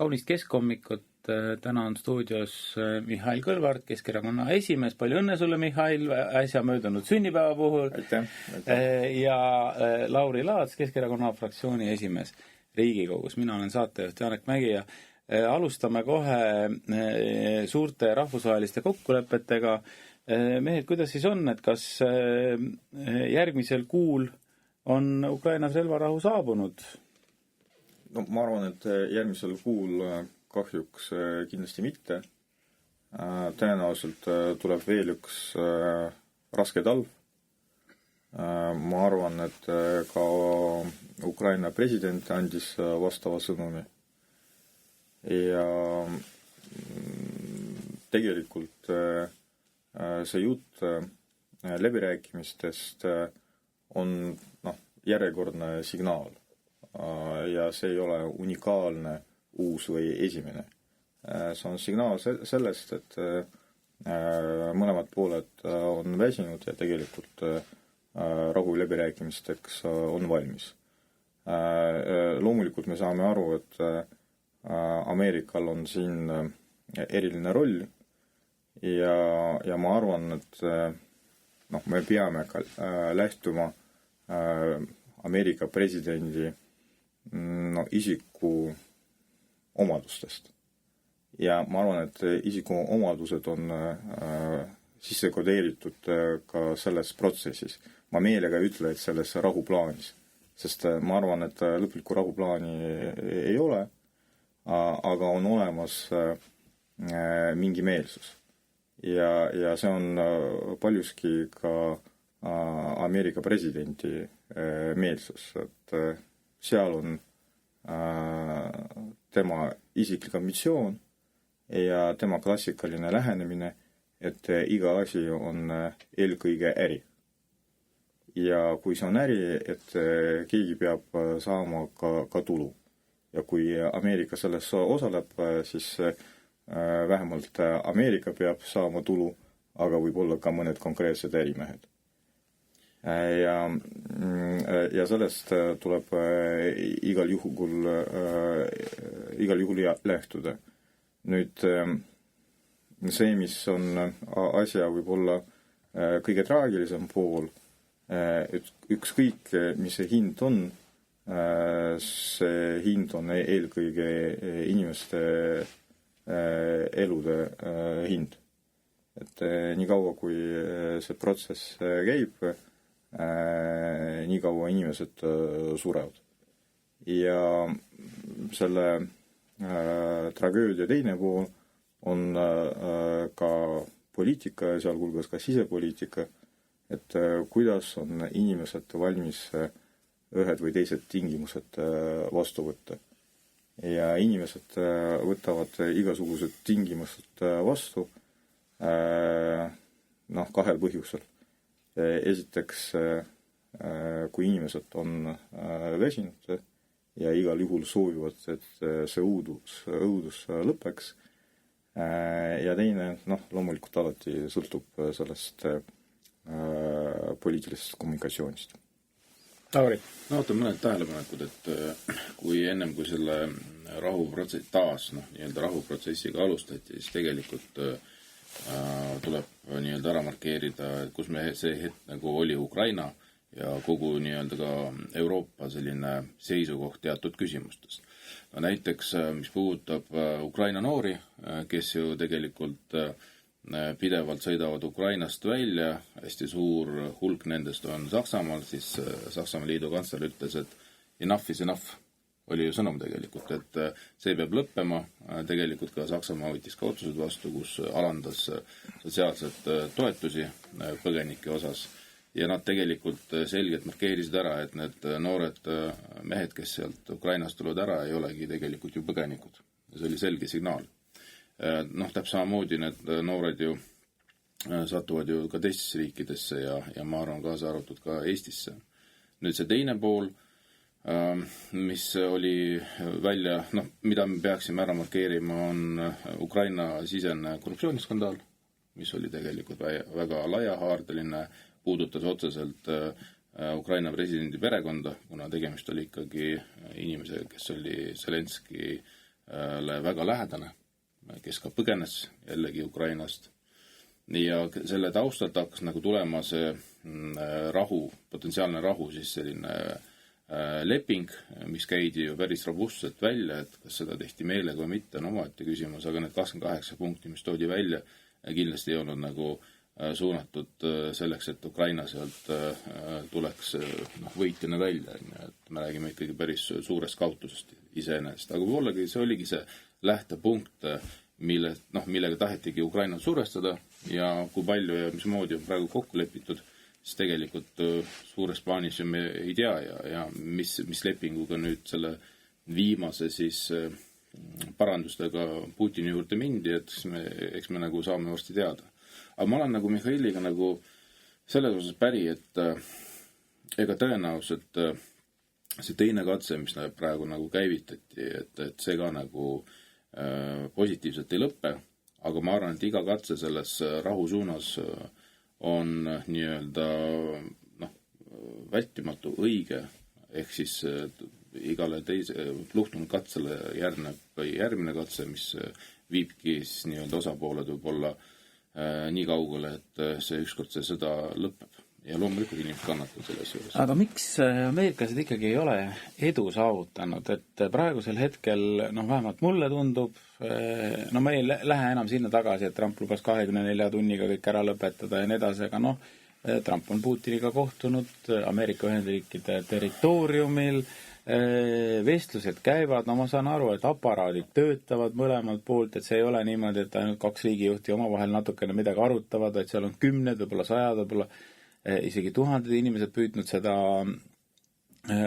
Kaunist keskhommikut, täna on stuudios Mihhail Kõlvart, Keskerakonna esimees, palju õnne sulle, Mihhail, äsja möödunud sünnipäeva puhul. Aitäh. Ja Lauri Laats, Keskerakonna fraktsiooni esimees Riigikogus. Mina olen saatejuht Janek Mägi ja alustame kohe suurte rahvusvaheliste kokkulepetega. Mehed, kuidas siis on, et kas järgmisel kuul on Ukrainas relvarahu saabunud? No, ma arvan, et järgmisel kuul kahjuks kindlasti mitte. Tõenäoliselt tuleb veel üks raske talv. Ma arvan, et ka Ukraina president andis vastava sõnumi. Ja tegelikult see jutt läbirääkimistest on järjekordne signaal. Ja see ei ole unikaalne uus või esimene. See on signaal sellest, et mõlemad pooled on väsinud ja tegelikult rahu läbirääkimisteks on valmis. Loomulikult me saame aru, et Ameerikal on siin eriline roll ja ma arvan, et me peame ka lähtuma Ameerika presidendi isiku omadustest. Ja ma arvan, et isiku omadused on sisse kodeeritud ka selles protsessis. Ma meelega ütle, et selles rahuplaanis, sest ma arvan, et lõplikku rahuplaani ei ole, aga on olemas mingi meelsus. Ja see on paljuski ka Ameerika presidendi meelsus, et seal on tema isiklik ambitsioon ja tema klassikaline lähenemine, et iga asi on eelkõige äri. Ja kui see on äri, et keegi peab saama ka tulu. Ja kui Ameerika selles osaleb, siis vähemalt Ameerika peab saama tulu, aga võib olla ka mõned konkreetsed ärimehed. Ja sellest tuleb igal juhul lähtuda. Nüüd see, mis on asja võib-olla kõige traagilisem pool, et ükskõik, mis see hind on, see hind on eelkõige inimeste elude hind. Et nii kaua, kui see protsess käib, nii kaua inimesed surevad. Ja selle tragöödia teine pool on ka poliitika, sealhulgas ka sisepoliitika, et kuidas on inimesed valmis ühed või teised tingimused vastu võtta. Ja inimesed võtavad igasugused tingimused vastu kahel põhjusel. Esiteks, kui inimesed on väsinud ja igal juhul soovivad, et see õudus lõpeks. Ja teine, loomulikult alati sõltub sellest poliitilisest kommunikatsioonist. Lauri. Ootame mõned tähelepanekud, et kui ennem kui selle rahuprotsessi taas, nii-öelda rahuprotsessiga alustati, siis tegelikult tuleb nii-öelda ära markeerida, kus see hetk nagu oli Ukraina ja kogu nii-öelda ka Euroopa selline seisukoht teatud küsimustes. Näiteks, mis puudutab Ukraina noori, kes ju tegelikult pidevalt sõidavad Ukrainast välja, hästi suur hulk nendest on Saksamaal, siis Saksamaa liidu kantsler ütles, et enough is enough. Oli ju sõnum tegelikult, et see peab lõppema. Tegelikult ka Saksamaa võttis ka otsused vastu, kus alandas sotsiaalset toetusi põgenike osas. Ja nad tegelikult selgelt markeerisid ära, et need noored mehed, kes sealt Ukrainast tulevad ära, ei olegi tegelikult ju põgenikud. See oli selge signaal. Täpselt samamoodi need noored ju satuvad ju ka teistesse riikidesse ja ma arvan kaasa arvatud ka Eestisse. Nüüd see teine pool, mis oli välja, mida me peaksime ära markeerima, on Ukraina sisene korruptsiooniskandaal, mis oli tegelikult väga laiahaardeline, puudutas otseselt Ukraina presidendi perekonda, kuna tegemist oli ikkagi inimesega, kes oli Zelenski väga lähedane, kes ka põgenes jällegi Ukrainast. Ja selle taustalt hakkas nagu tulema see rahu, potentsiaalne rahu, siis selline leping, mis käidi ju päris robustselt välja, et kas seda tehti meelega või mitte, on omaette küsimus, aga need 28 punkti, mis toodi välja, kindlasti ei olnud nagu suunatud selleks, et Ukraina sealt tuleks võitjana välja, et me räägime ikkagi päris suurest kaotusest iseenesest, aga voolagi see oligi see lähtepunkt, millega tahetigi Ukrainat survestada ja kui palju ja mismoodi on praegu kokku lepitud, siis tegelikult suures plaanis ju me ei tea ja mis lepinguga nüüd selle viimase siis parandustega Putini juurde mindi, et eks me nagu saame varsti teada. Aga ma olen nagu Mihhailiga nagu selles osas päri, et ega tõenäoliselt see teine katse, mis praegu nagu käivitati, et see ka nagu positiivselt ei lõppe, aga ma arvan, et iga katse selles rahu suunas on nii-öelda vältimatu õige, ehk siis igale luhtunud katsele järgneb järgmine katse, mis viibki siis nii-öelda osapooled võib-olla nii kaugele, et see ükskord see sõda lõpeb. Ja loomulikult inimesed kannatavad selles juures. Aga miks ameeriklased ikkagi ei ole edu saavutanud, et praegusel hetkel, vähemalt mulle tundub, me ei lähe enam sinna tagasi, et Trump lubas 24 tunniga kõik ära lõpetada ja nii edasi, aga Trump on Putiniga kohtunud Ameerika Ühendriikide territooriumil, vestlused käivad, ma saan aru, et aparaadid töötavad mõlemalt poolt, et see ei ole niimoodi, et ainult 2 riigijuhti omavahel natukene midagi arutavad, vaid seal on 10, võib-olla 100, võib-olla isegi 1000 inimesed püüdnud seda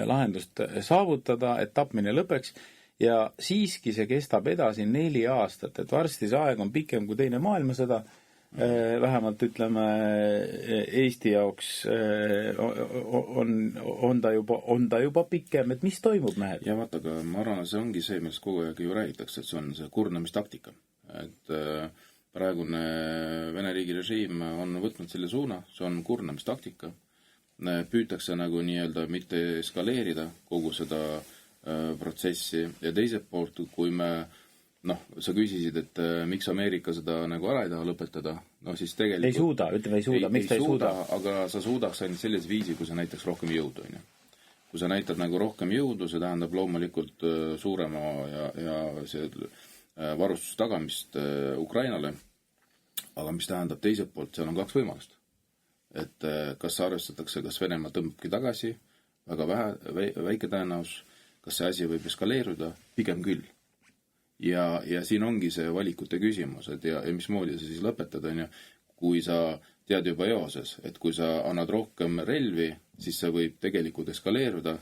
lahendust saavutada, et tapmine lõpeks ja siiski see kestab edasi 4 aastat, et varsti see aeg on pikem kui teine maailmasõda, vähemalt ütleme Eesti jaoks on ta juba pikem, et mis toimub, mehed? Ja vaata, aga ma arvan, see ongi see, millest kogu aeg ju räägitakse, et see on see kurnamistaktika, et praegune Vene riigi režiim on võtnud selle suuna, see on kurnamistaktika, püütakse nagu nii-öelda mitte eskaleerida kogu seda protsessi ja teiselt poolt, kui me sa küsisid, et miks Ameerika seda nagu ära ei taha lõpetada, siis tegelikult ei suuda, ütleme ei suuda, miks ta ei suuda? Aga sa suudaks ainult selles viisi, kui sa näitaks rohkem jõudu, kui sa näitad nagu rohkem jõudu, see tähendab loomulikult suurema ja see varustuse tagamist Ukrainale, aga mis tähendab teiselt poolt, seal on 2 võimalust. Et kas arvestatakse, kas Venemaa tõmbabki tagasi, väga väike tõenäos, kas see asi võib eskaleeruda, pigem küll. Ja siin ongi see valikute küsimus, et ja mismoodi sa siis lõpetad, kui sa tead juba eoses, et kui sa annad rohkem relvi, siis see võib tegelikult eskaleeruda,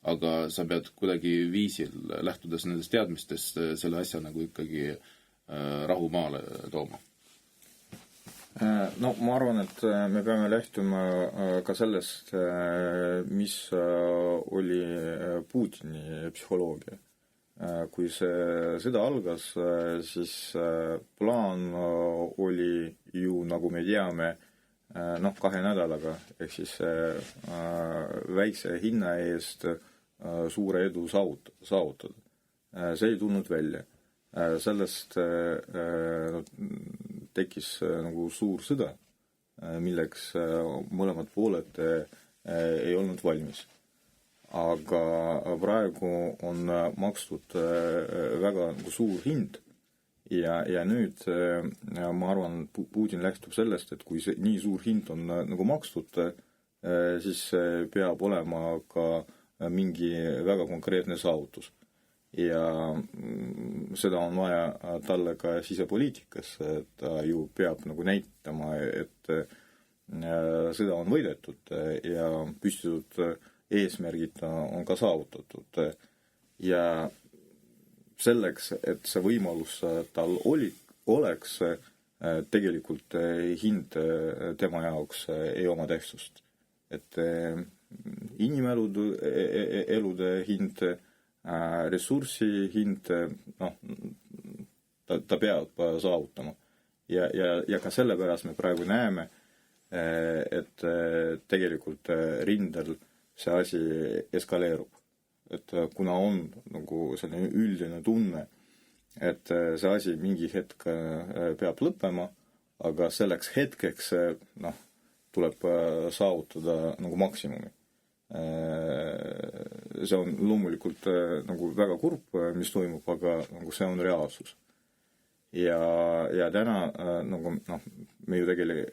aga sa pead kuidagi viisil, lähtudes nendest teadmistest, selle asja nagu ikkagi rahu maale tooma. Ma arvan, et me peame lähtuma ka sellest, mis oli Putini psühholoogia. Kui see sõda algas, siis plaan oli ju, nagu me teame, 2 nädalaga, ehk siis väikse hinna eest suure edu saavutada. See ei tulnud välja. Sellest tekkis nagu suur sõda, milleks mõlemad pooled ei olnud valmis. Aga praegu on makstud väga nagu suur hind ja nüüd ma arvan, Putin lähtub sellest, et kui see nii suur hind on nagu makstud, siis peab olema ka mingi väga konkreetne saavutus. Ja seda on vaja talle ka sisepoliitikas, et ta ju peab nagu näitama, et sõda on võidetud ja püstitud eesmärgid on ka saavutatud. Ja selleks, et see võimalus tal oleks, tegelikult hind tema jaoks ei oma tähtsust. Et inimelude hind, ressursi hind, ta peab saavutama. Ja ka sellepärast me praegu näeme, et tegelikult rindel see asi eskaleerub. Et kuna on nagu selline üldine tunne, et see asi mingi hetk peab lõppema, aga selleks hetkeks tuleb saavutada nagu maksimumi. See on loomulikult nagu väga kurb, mis toimub, aga nagu see on reaalsus. Ja täna nagu me ju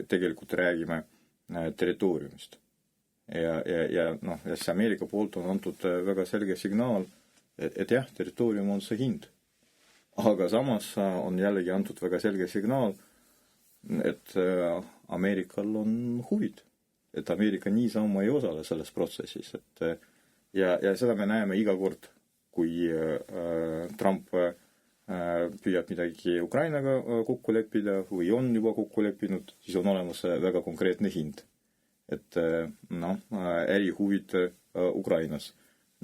tegelikult räägime territooriumist. Ja see Ameerika poolt on antud väga selge signaal, et jah, territoorium on see hind. Aga samas on jällegi antud väga selge signaal, et Ameerikal on huvid. Et Ameerika niisama ei osale selles protsessis. Ja seda me näeme iga kord, kui Trump püüab midagi Ukrainaga kokku leppida või on juba kokku leppinud, siis on olemas väga konkreetne hind. Et ärihuvid Ukrainas.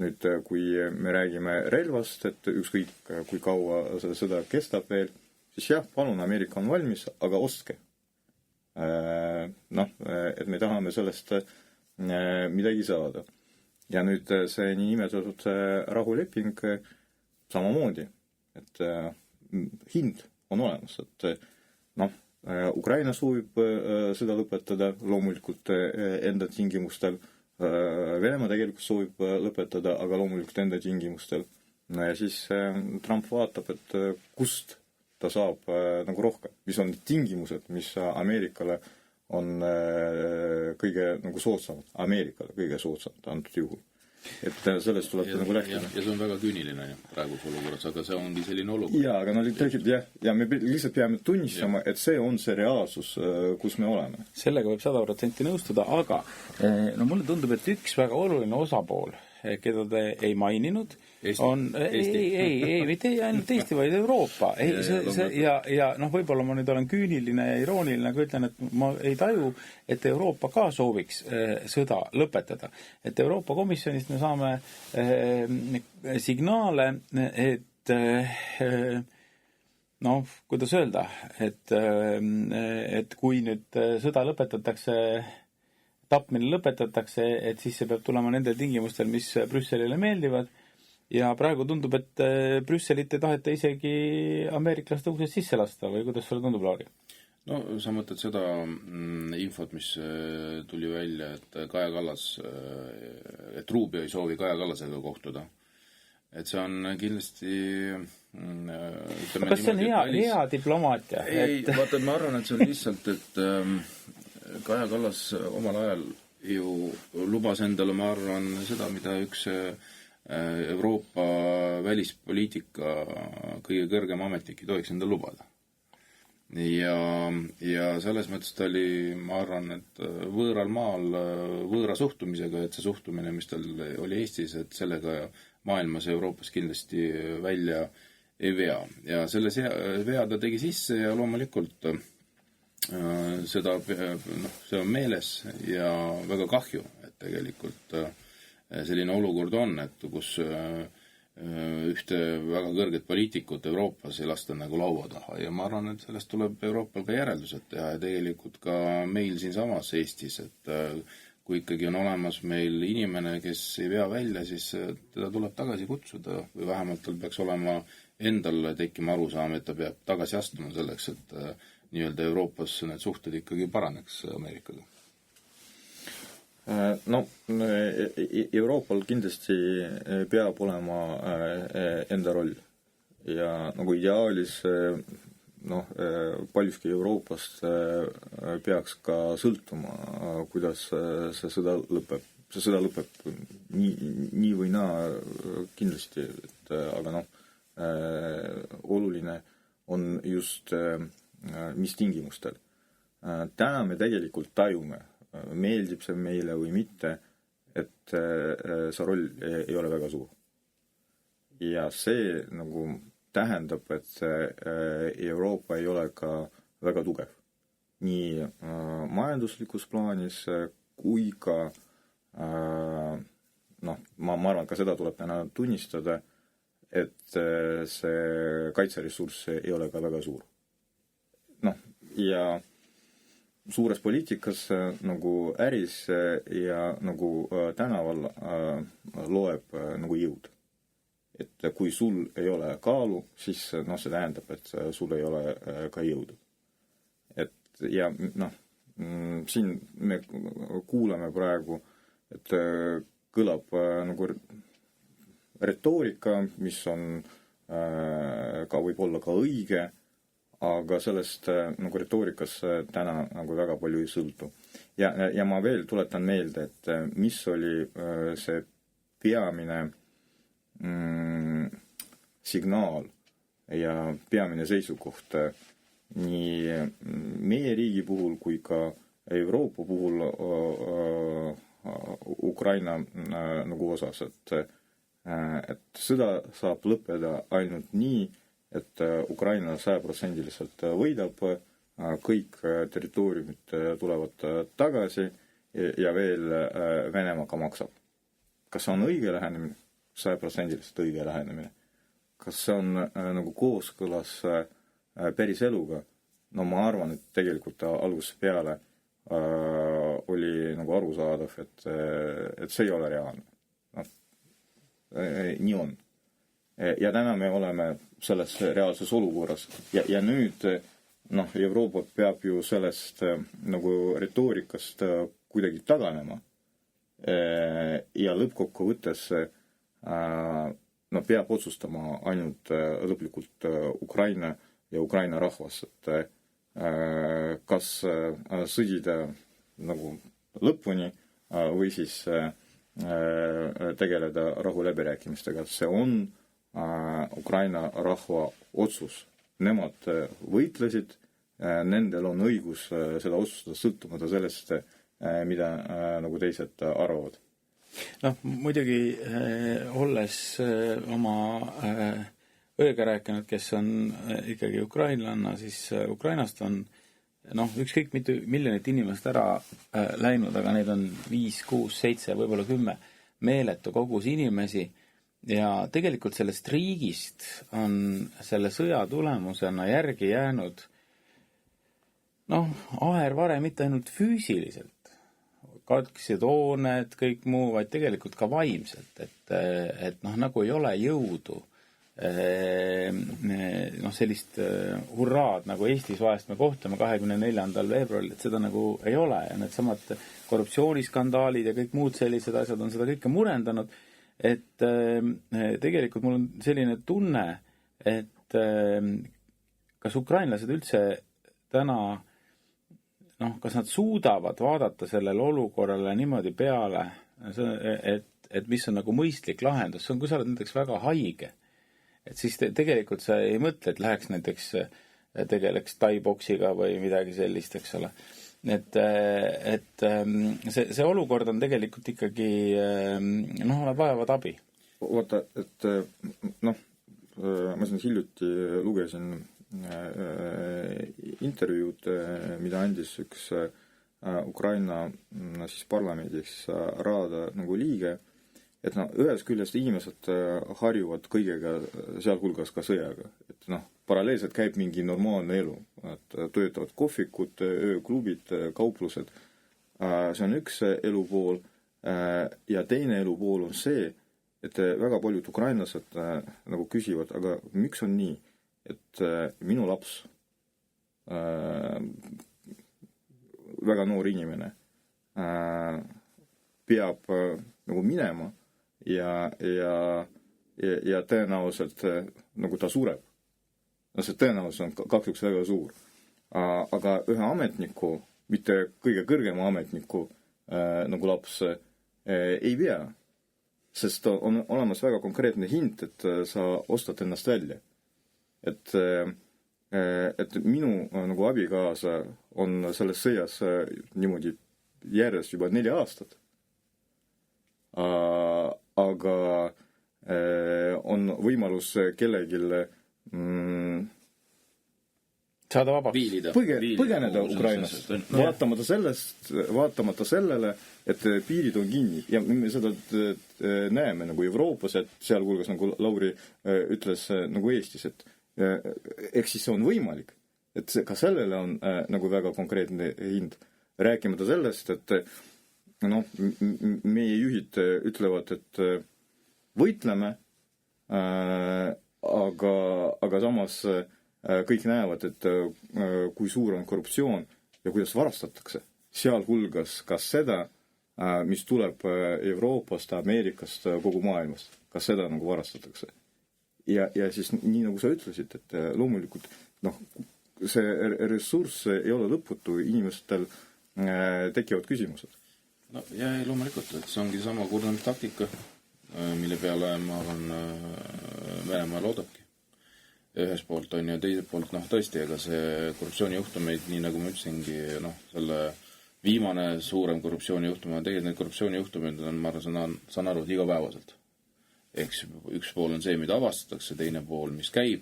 Nüüd, kui me räägime relvast, et ükskõik kui kaua seda kestab veel, siis jah, palun, Ameerika on valmis, aga ostke. Et me tahame sellest midagi saada. Ja nüüd see niinimetatud rahuleping samamoodi, et hind on olemas, et Ukraina soovib seda lõpetada loomulikult enda tingimustel, Venemaa tegelikult soovib lõpetada, aga loomulikult enda tingimustel. Ja siis Trump vaatab, et kust ta saab nagu rohkem, mis on tingimused, mis Ameerikale on kõige nagu soodsamad, Ameerikale kõige soodsamad antud juhul. Et sellest tuleb nagu lähtida. Ja see on väga küüniline praeguse olukorras, aga see ongi selline olukord. Jaa, aga ja me lihtsalt peame tunnistama, et see on see reaalsus, kus me oleme. Sellega võib 100% nõustuda, aga mulle tundub, et üks väga oluline osapool, keda te ei maininud, Eesti. On ei, mitte ainult Eesti, vaid Euroopa. Ja võib-olla ma nüüd olen küüniline ja irooniline, aga ütlen, et ma ei taju, et Euroopa ka sooviks sõda lõpetada. Et Euroopa Komisjonist me saame signaale, et kuidas öelda, et kui nüüd sõda lõpetatakse, tapmine lõpetatakse, et siis see peab tulema nendel tingimustel, mis Brüsselile meeldivad. Ja praegu tundub, et Brüsselit ei taheta isegi ameeriklaste uksest sisse lasta, või kuidas sulle tundub, Lauri? No sa mõtled seda infot, mis tuli välja, et Kaja Kallas, et Rubio ei soovi Kaja Kallasega kohtuda. Et see on kindlasti kas see on hea diplomaatia? Ei, vaata, ma arvan, et see on lihtsalt, et Kaja Kallas omal ajal ju lubas endale, ma arvan, seda, mida üks Euroopa välispoliitika kõige kõrgem ametnik ei tohiks endale lubada. Ja selles mõttes ta oli, ma arvan, et võõral maal võõra suhtumisega, et see suhtumine, mis tal oli Eestis, et sellega maailmas ja Euroopas kindlasti välja ei vea. Ja selle vea ta tegi sisse ja loomulikult seda, see on meeles ja väga kahju, et tegelikult selline olukord on, et kus ühte väga kõrget poliitikut Euroopas ei lasta nagu laua taha ja ma arvan, et sellest tuleb Euroopal ka järeldused teha ja tegelikult ka meil siinsamas Eestis, et kui ikkagi on olemas meil inimene, kes ei vea välja, siis teda tuleb tagasi kutsuda või vähemalt tal peaks olema endal tekkima arusaam, et ta peab tagasi astuma selleks, et nii-öelda Euroopas need suhted ikkagi paraneks Ameerikaga. Euroopal kindlasti peab olema enda roll ja nagu ideaalis paljuski Euroopast peaks ka sõltuma, kuidas see sõda lõpeb. See sõda lõpeb nii või naa kindlasti, aga oluline on just mis tingimustel. Täna me tegelikult tajume, meeldib see meile või mitte, et see roll ei ole väga suur. Ja see nagu tähendab, et Euroopa ei ole ka väga tugev. Nii majanduslikus plaanis kui ka ma arvan, ka seda tuleb täna tunnistada, et see kaitseressurss ei ole ka väga suur. Ja suures poliitikas nagu äris ja nagu tänaval loeb nagu jõud. et kui sul ei ole kaalu, siis noh, see tähendab, et sul ei ole ka jõudu. Et ja noh, siin me kuuleme praegu, et kõlab nagu retoorika, mis on ka võib-olla ka õige, aga sellest nagu retoorikas täna nagu väga palju ei sõltu. Ja ma veel tuletan meelde, et mis oli see peamine signaal ja peamine seisukoht nii meie riigi puhul kui ka Euroopa puhul Ukraina nagu osas, et sõda saab lõppeda ainult nii, et Ukraina 100% võidab, kõik territooriumid tulevad tagasi ja veel Venemaa ka maksab. Kas see on õige lähenemine? 100% õige lähenemine. Kas see on nagu kooskõlas päris eluga? No ma arvan, et tegelikult algusest peale oli nagu arusaadav, et see ei ole reaalne. No, nii on. Ja täna me oleme selles reaalses olukorras. Ja nüüd noh, Euroopa peab ju sellest nagu retoorikast kuidagi taganema. Ja lõppkokkuvõttes peab otsustama ainult lõplikult Ukraina ja Ukraina rahvas, et kas sõdida nagu lõpuni või siis tegeleda rahuläbirääkimistega. See on Ukraina rahva otsus. Nemad võitlesid, nendel on õigus seda otsustada sõltumata sellest, mida nagu teised arvavad. Noh, muidugi olles oma õega rääkinud, kes on ikkagi ukrainlanna, siis Ukrainast on ükskõik mitu miljonit inimest ära läinud, aga neid on 5, 6, 7, võib-olla 10 meeletu kogus inimesi ja tegelikult sellest riigist on selle sõja tulemusena järgi jäänud ahervare mitte ainult füüsiliselt, katksid hooned, kõik muu, vaid tegelikult ka vaimselt, et nagu ei ole jõudu sellist hurraad, nagu Eestis vahest me kohtame 24. veebruaril, et seda nagu ei ole ja need samad korruptsiooniskandaalid ja kõik muud sellised asjad on seda kõike murendanud, et tegelikult mul on selline tunne, et kas ukrainlased üldse täna kas nad suudavad vaadata sellele olukorrale niimoodi peale, et mis on nagu mõistlik lahendus, see on, kui sa oled näiteks väga haige, et siis tegelikult sa ei mõtle, et läheks näiteks, tegeleks tai-boksiga või midagi sellist, eks ole. Et see olukord on tegelikult ikkagi, nad vajavad abi. Vaata, et ma siin hiljuti lugesin intervjuud, mida andis üks Ukraina siis parlamendis Raada nagu liige, et ühest küljest inimesed harjuvad kõigega, sealhulgas ka sõjaga. Et paralleelselt käib mingi normaalne elu. Et töötavad kohvikud, ööklubid, kauplused. See on üks elupool. Ja teine elupool on see, et väga paljud ukrainlased nagu küsivad, aga miks on nii? Et minu laps, väga noor inimene, peab nagu minema ja tõenäoliselt nagu ta sureb. See tõenäoliselt on kahjuks väga suur. Aga ühe ametniku, mitte kõige kõrgema ametniku nagu laps ei pea, sest on olemas väga konkreetne hind, et sa ostad ennast välja. Et minu nagu abikaasa on selles sõjas niimoodi järjest juba 4 aastat. Aga on võimalus kellegile saada vabaks. Põgeneda Ukrainast. Vaatamata sellele, et piirid on kinni. Ja me seda näeme nagu Euroopas, et sealhulgas nagu Lauri ütles nagu Eestis, et ehk siis see on võimalik. Et ka sellele on nagu väga konkreetne hind. Rääkimata sellest, et meie juhid ütlevad, et võitleme, aga samas kõik näevad, et kui suur on korruptsioon ja kuidas varastatakse, sealhulgas kas seda, mis tuleb Euroopast, Ameerikast, kogu maailmast, kas seda nagu varastatakse. Ja siis nii nagu sa ütlesid, et loomulikult see ressurss ei ole lõputu, inimestel tekivad küsimused. No ja loomulikult, et see ongi sama kurnamistaktika, mille peale ma arvan Venemaa loodabki. Ühes poolt on ja teiselt poolt, tõesti, ega see korruptsioonijuhtumeid, nii nagu ma ütlesingi, selle viimane suurem korruptsioonijuhtum, tegelikult need korruptsioonijuhtumid on, ma arvan, saan aru, igapäevaselt. Ehk üks pool on see, mida avastatakse, teine pool, mis käib.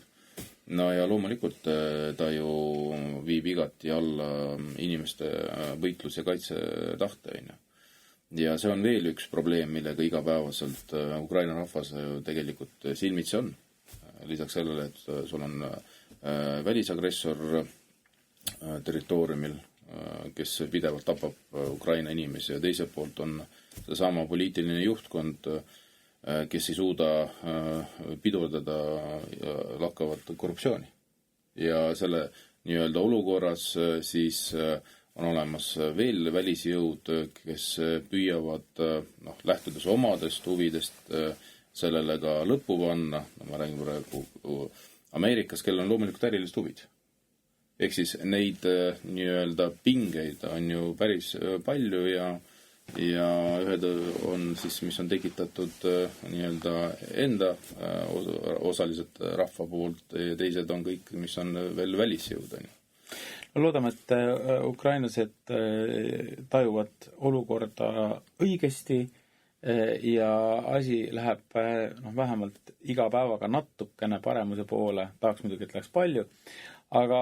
No ja loomulikult ta ju viib igati alla inimeste võitlus- ja kaitsetahte. Ja see on veel üks probleem, millega igapäevaselt Ukraina rahvas tegelikult silmitsi on. Lisaks sellele, et sul on välisagressor territooriumil, kes pidevalt tapab Ukraina inimesi ja teiselt poolt on seesama poliitiline juhtkond, kes ei suuda pidurdada lakkavat korruptsiooni. Ja selle nii-öelda olukorras siis on olemas veel välisjõud, kes püüavad lähtudes omadest huvidest sellele ka lõppu panna. Ma räägin praegu Ameerikas, kellel on loomulikult ärilised huvid. Ehk siis neid nii-öelda pingeid on ju päris palju ja ühed on siis, mis on tekitatud nii-öelda enda osaliselt rahva poolt ja teised on kõik, mis on veel välisjõud. No loodame, et ukrainlased tajuvad olukorda õigesti ja asi läheb vähemalt iga päevaga natukene paremuse poole, tahaks muidugi, et läheks palju, aga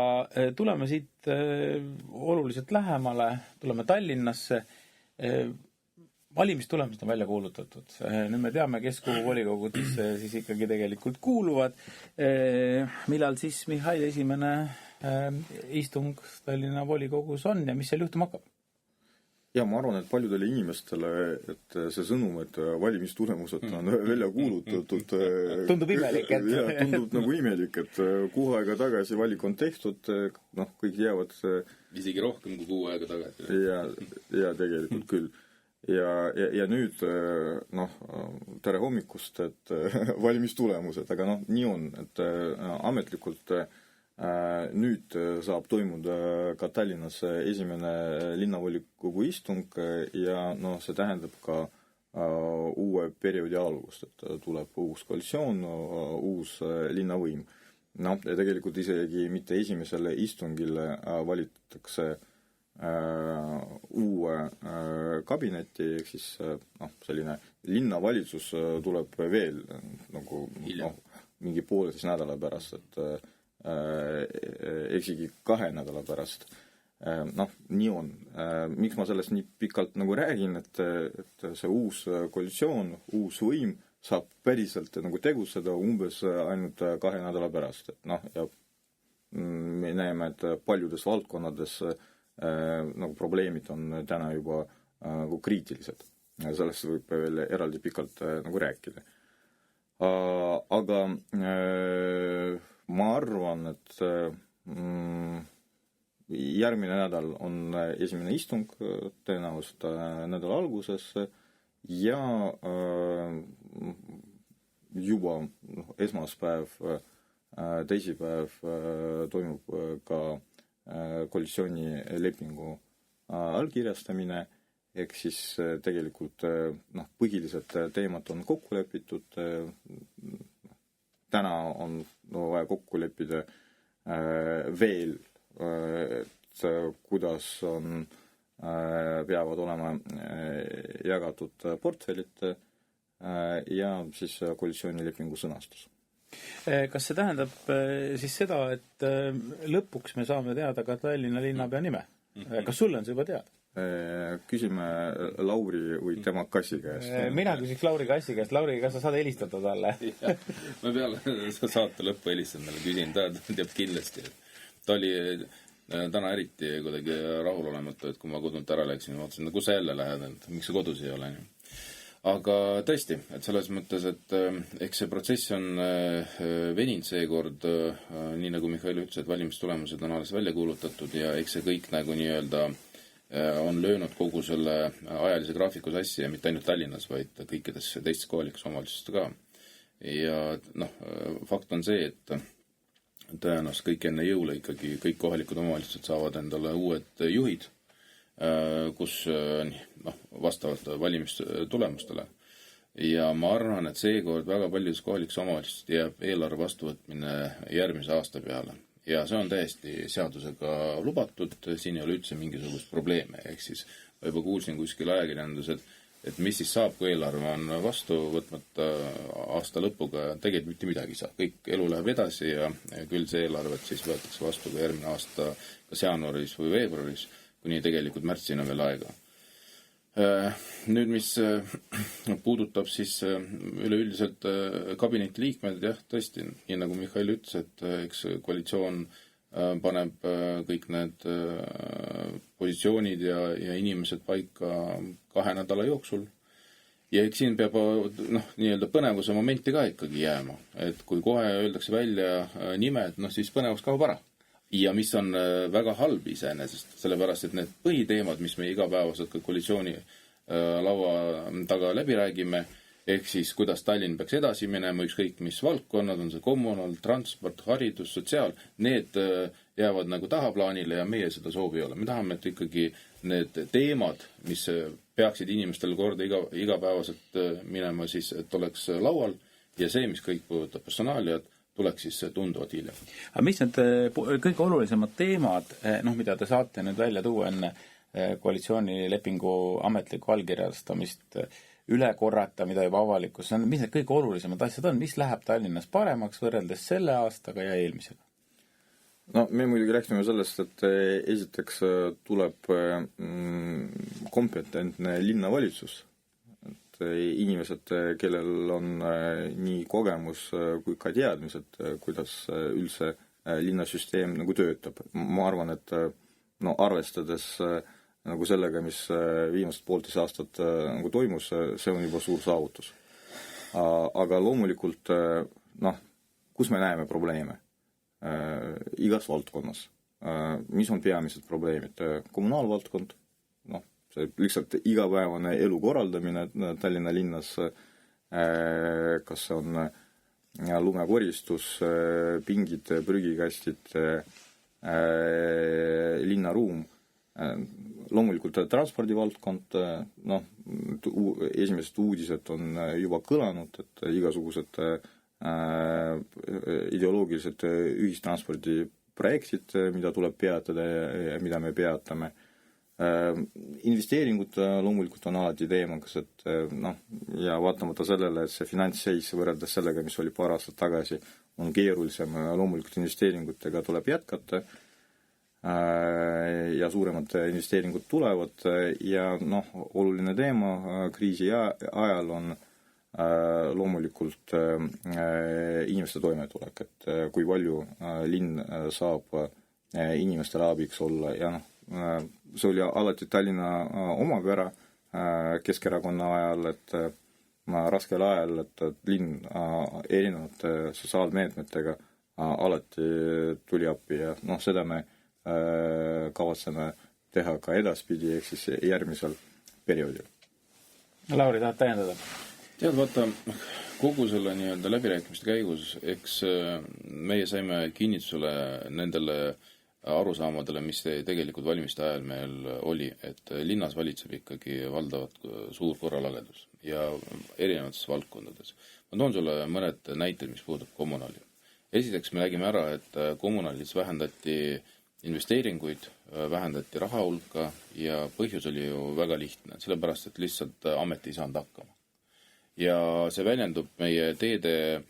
tuleme siit oluliselt lähemale, tuleme Tallinnasse, valimistulemused on välja kuulutatud. Nüüd me teame, kes kuhu volikogudesse siis ikkagi tegelikult kuuluvad, millal siis Mihhail esimene istung Tallinna volikogus on ja mis seal juhtuma hakkab? Ja ma arvan, et paljudele inimestele, et see sõnum, et valimistulemused on välja kuulutatud, tundub imelik, tundub nagu imelik, et kuu aega tagasi valik on tehtud, kõik jäävad isegi rohkem kui kuu aega tagasi. Ja tegelikult küll. Ja nüüd, tere hommikust, et valimistulemused, aga nii on, et ametlikult nüüd saab toimuda ka Tallinnas esimene linnavolikogu istung ja see tähendab ka uue perioodi algust, et tuleb uus koalitsioon, uus linnavõim. Ja tegelikult isegi mitte esimesele istungile valitakse uue kabineti, ehk siis selline linnavalitsus tuleb veel mingi pooleteise nädala pärast, et eksigi 2 nädala pärast. Nii on. Miks ma sellest nii pikalt räägin, et see uus koalitsioon, uus võim saab päriselt tegutseda umbes ainult 2 nädala pärast. Ja me näeme, et paljudes valdkonnades probleemid on täna juba kriitilised. Sellest võib veel eraldi pikalt rääkida. Aga ma arvan, et järgmine nädal on esimene istung tõenäoliselt nädala alguses ja juba esmaspäev, teisipäev toimub ka koalitsioonilepingu allkirjastamine, ehk siis tegelikult põhilised teemad on kokku lepitud. Täna on vaja kokku leppida veel, et kuidas peavad olema jagatud portfellid ja siis koalitsioonilepingu sõnastus. Kas see tähendab siis seda, et lõpuks me saame teada ka Tallinna linnapea nime? Kas sulle on see juba teada? Küsime Lauri või tema kassi käest. Mina küsiks Lauri kassi käest. Lauri, kas sa saad helistada talle? Ma peale saate lõppu helistan talle, küsin, ta teab kindlasti. Ta oli täna eriti kuidagi rahulolematu, et kui ma kodunt ära läksin, vaatasin, kus sa jälle lähed, miks sa kodus ei ole. aga tõesti, et selles mõttes, et eks see protsess on veninud seekord, nii nagu Mihhail ütles, et valimistulemused on alles välja kuulutatud ja eks see kõik nagu nii-öelda on löönud kogu selle ajalise graafiku sassi ja mitte ainult Tallinnas, vaid kõikides teistes kohalikes omavalitsustes ka. Ja fakt on see, et tõenäoliselt kõik enne jõule ikkagi kõik kohalikud omavalitsused saavad endale uued juhid, kus vastavalt valimistulemustele. Ja ma arvan, et seekord väga paljudes kohalikes omavalitsustes jääb eelarve vastuvõtmine järgmise aasta peale. Ja see on täiesti seadusega lubatud, siin ei ole üldse mingisugust probleeme. Ehk siis ma juba kuulsin kuskil ajakirjandus, et mis siis saab, kui eelarve on vastu võtmata aasta lõpuga, tegelikult mitte midagi saab. Kõik elu läheb edasi ja küll see eelarvet siis võetakse vastu ka järgmine aasta kas jaanuaris või veebruaris, kuni tegelikult märtsina veel aega. Nüüd, mis puudutab siis üleüldiselt kabineti liikmed, jah, tõesti, nii nagu Mihhail ütles, et eks koalitsioon paneb kõik need positsioonid ja inimesed paika 2 nädala jooksul. Ja eks siin peab nii-öelda põnevuse momenti ka ikkagi jääma, et kui kohe öeldakse välja nimed, siis põnevus kaob ära. Ja mis on väga halb iseenesest, sellepärast, et need põhiteemad, mis me igapäevaselt ka koalitsiooni laua taga läbi räägime, ehk siis kuidas Tallinn peaks edasi minema, ükskõik mis valdkonnad, on see kommunal, transport, haridus, sotsiaal, need jäävad nagu tahaplaanile ja meie seda soovi ei ole. Me tahame, et ikkagi need teemad, mis peaksid inimestele korda igapäevaselt minema, siis et oleks laual ja see, mis kõik puudutab personaaliat, tuleks siis tunduvalt hiljem. Aga mis need kõige olulisemad teemad, mida te saate nüüd välja tuua enne koalitsioonilepingu ametlikku allkirjastamist üle korrata, mida juba avalikkus on, mis need kõige olulisemad asjad on, mis läheb Tallinnas paremaks võrreldes selle aastaga ja eelmisega? Me muidugi rääksime sellest, et esiteks tuleb kompetentne linnavalitsus. Et inimesed, kellel on nii kogemus kui ka teadmised, kuidas üldse linnasüsteem nagu töötab. Ma arvan, et arvestades nagu sellega, mis viimased 1,5 aastat nagu toimus, see on juba suur saavutus. Aga loomulikult, kus me näeme probleeme? Igas valdkonnas. Mis on peamised probleemid? Kommunaalvaldkond, see lihtsalt igapäevane elu korraldamine Tallinna linnas, kas on lumekoristus, pingid, prügikastid, linnaruum, loomulikult transpordivaldkond, esimesed uudised on juba kõlanud, et igasugused ideoloogilised ühistranspordiprojektid, mida tuleb peatada ja mida me peatame. Investeeringud loomulikult on alati teemakas, et ja vaatamata sellele, et see finantsseis võrreldes sellega, mis oli paar aastat tagasi, on keerulisem, loomulikult investeeringutega tuleb jätkata ja suuremad investeeringud tulevad ja oluline teema kriisi ajal on loomulikult inimeste toimetulek, et kui palju linn saab inimestele abiks olla ja see oli alati Tallinna omapära Keskerakonna ajal, et raskel ajal, et linn erinevate sotsiaalmeetmetega alati tuli appi ja seda me kavatseme teha ka edaspidi, ehk siis järgmisel perioodil. Lauri, tahad täiendada? Tead, vaata, kogu selle nii-öelda läbirääkimiste käigus, eks meie saime kinnitusele nendele arusaamadele, mis tegelikult valimiste ajal meil oli, et linnas valitseb ikkagi valdavat suur korralagedus ja erinevates valdkondades. Ma toon sulle mõned näited, mis puudub kommunaali. Esiteks me nägime ära, et kommunaalis vähendati investeeringuid, vähendati raha hulka ja põhjus oli ju väga lihtne, sellepärast, et lihtsalt amet ei saanud hakkama. Ja see väljendub meie teede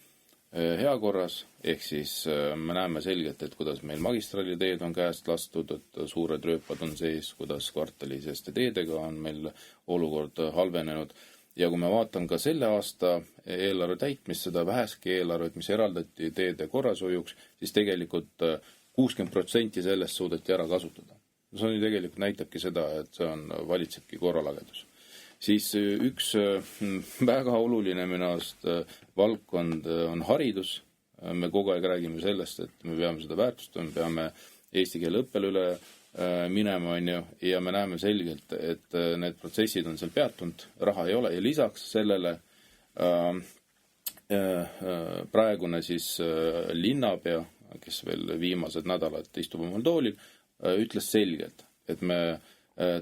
heakorras, ehk siis me näeme selgelt, et kuidas meil magistraaliteed on käest lastud, et suured rööpad on sees, kuidas kvartaliseste teedega on meil olukord halvenenud. Ja kui me vaatan ka selle aasta eelarve täitmist, seda väheski eelarvet, mis eraldati teede korrashoiuks, siis tegelikult 60% sellest suudeti ära kasutada. See on ju tegelikult näitabki seda, et see on valitsebki korralagedus. Siis üks väga oluline minu arust valdkond on haridus. Me kogu aeg räägime sellest, et me peame seda väärtustama, me peame eesti keele õppele üle minema, on ju, ja me näeme selgelt, et need protsessid on seal peatunud, raha ei ole ja lisaks sellele praegune siis linnapea, kes veel viimased nädalad istub omal toolil, ütles selgelt, et me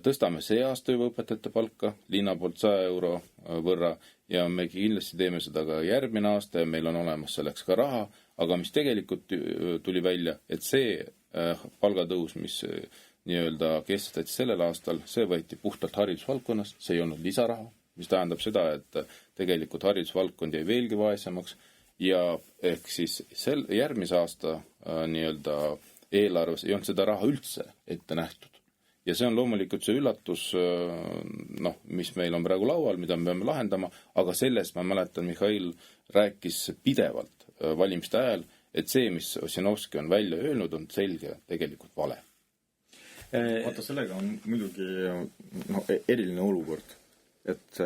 tõstame see aasta juba õpetajate palka linna poolt 100 euro võrra ja me kindlasti teeme seda ka järgmine aasta ja meil on olemas selleks ka raha, aga mis tegelikult tuli välja, et see palgatõus, mis nii-öelda kehtestati sellel aastal, see võeti puhtalt haridusvaldkonnast, see ei olnud lisaraha, mis tähendab seda, et tegelikult haridusvaldkond jäi veelgi vaesemaks ja ehk siis järgmise aasta nii-öelda eelarves ei olnud seda raha üldse ette nähtud. Ja see on loomulikult see üllatus, mis meil on praegu laual, mida me peame lahendama, aga sellest ma mäletan, Mihhail rääkis pidevalt valimiste ajal, et see, mis Ossinovski on välja öelnud, on selge tegelikult vale. Vaata, sellega on muidugi eriline olukord. Et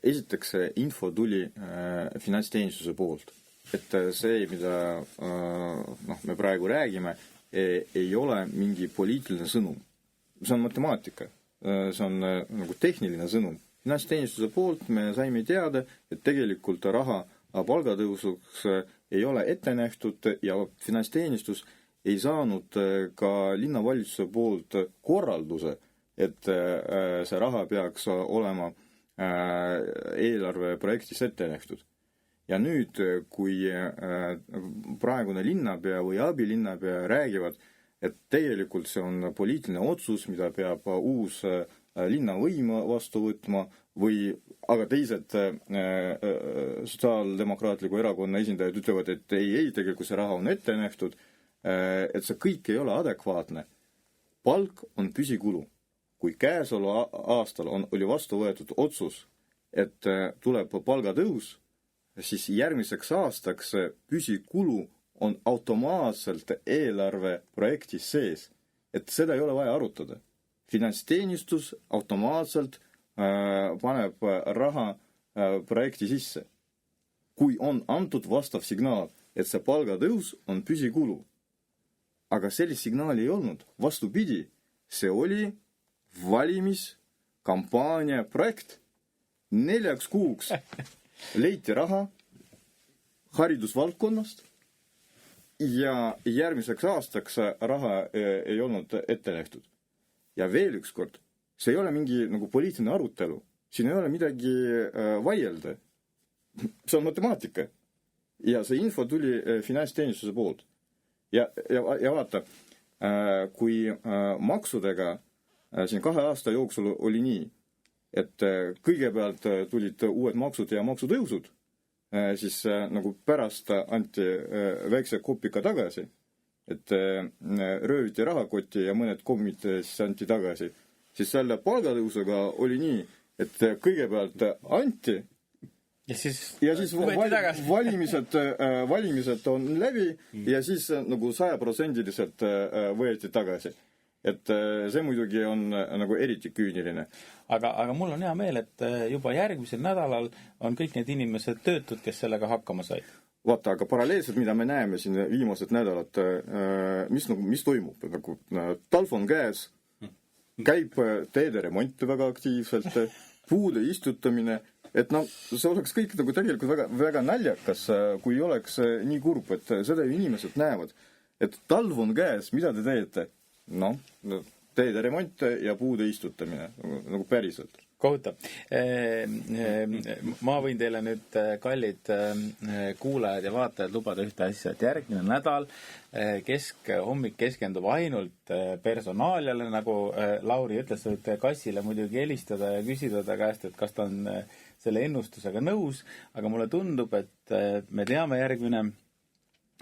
esiteks info tuli finantsteenistuse poolt. Et see, mida me praegu räägime, ei ole mingi poliitiline sõnum. See on matemaatika. See on nagu tehniline sõnum. Finantsteenistuse poolt me saime teada, et tegelikult raha palgatõusuks ei ole ette nähtud ja finantsteenistus ei saanud ka linnavalitsuse poolt korralduse, et see raha peaks olema eelarveprojektis ette nähtud. Ja nüüd, kui praegune linnapea või abilinnapea räägivad, et tegelikult see on poliitiline otsus, mida peab uus linnavõim vastu võtma, aga teised sotsiaaldemokraatliku erakonna esindajad ütlevad, et ei, tegelikult see raha on ette nähtud, et see kõik ei ole adekvaatne. Palk on püsikulu. Kui käesoleva aastal oli vastu võetud otsus, et tuleb palgatõus, siis järgmiseks aastaks püsikulu on automaatselt eelarve projektis sees. Et seda ei ole vaja arutada. Finantsteenistus automaatselt paneb raha projekti sisse. Kui on antud vastav signaal, et see palgatõus on püsikulu. Aga sellist signaali ei olnud. Vastupidi, see oli valimiskampaania projekt. 4 kuuks leiti raha haridusvaldkonnast ja järgmiseks aastaks raha ei olnud ette nähtud. Ja veel üks kord, see ei ole mingi nagu poliitiline arutelu. Siin ei ole midagi vaielda. See on matemaatika. Ja see info tuli finantsteenistuse poolt. Ja vaata, kui maksudega siin 2 aasta jooksul oli nii, et kõigepealt tulid uued maksud ja maksutõusud, siis nagu pärast anti väikse kopika tagasi, et rööviti rahakoti ja mõned kommid siis anti tagasi. Siis selle palgatõusega oli nii, et kõigepealt anti ja siis valimised on läbi ja siis nagu 100% võeti tagasi. Et see muidugi on nagu eriti küüniline. Aga mul on hea meel, et juba järgmisel nädalal on kõik need inimesed töötud, kes sellega hakkama said. Vaata, aga paralleelselt, mida me näeme siin viimased nädalad, mis toimub? Nagu talv on käes, käib teede remont väga aktiivselt, puude istutamine, et see oleks kõik nagu tegelikult väga, väga naljakas, kui oleks nii kurb, et seda inimesed näevad. Et talv on käes, mida te teete? Teede remont ja puude istutamine, nagu päriselt. Kohutav. Ma võin teile nüüd, kallid kuulajad ja vaatajad, lubada ühte asja, et järgmine nädal hommik keskendub ainult personaaliale, nagu Lauri ütles, võite Kassile muidugi helistada ja küsida ta käest, et kas ta on selle ennustusega nõus, aga mulle tundub, et me teame järgmine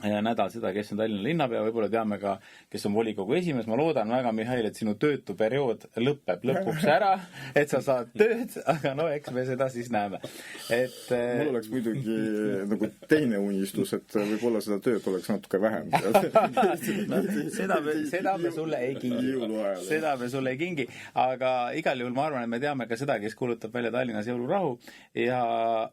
nädal seda, kes on Tallinna linnapea, võib-olla teame ka, kes on volikogu esimees. Ma loodan väga, Mihhail, et sinu töötuperiood lõpeb lõpuks ära, et sa saad tööd, aga no eks me seda siis näeme. Mul oleks muidugi nagu teine unistus, et võib-olla seda tööd oleks natuke vähem. Seda me sulle ei kingi. Seda me sulle ei kingi. Aga igal juhul ma arvan, et me teame ka seda, kes kuulutab välja Tallinnas jõulurahu ja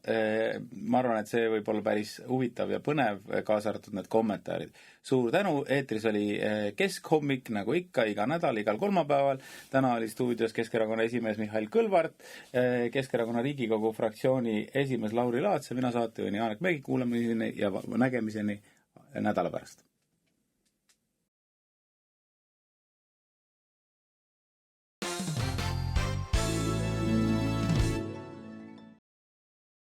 ma arvan, et see võib olla päris huvitav ja põnev, kaasa arvatud need kommentaarid. Suur tänu, eetris oli Keskhommik, nagu ikka, iga nädal, igal kolmapäeval. Täna oli stuudios Keskerakonna esimees Mihhail Kõlvart, Keskerakonna Riigikogu fraktsiooni esimees Lauri Laats ja mina saatejuhina Janek Mägi. Kuulamiseni ja nägemiseni nädala pärast.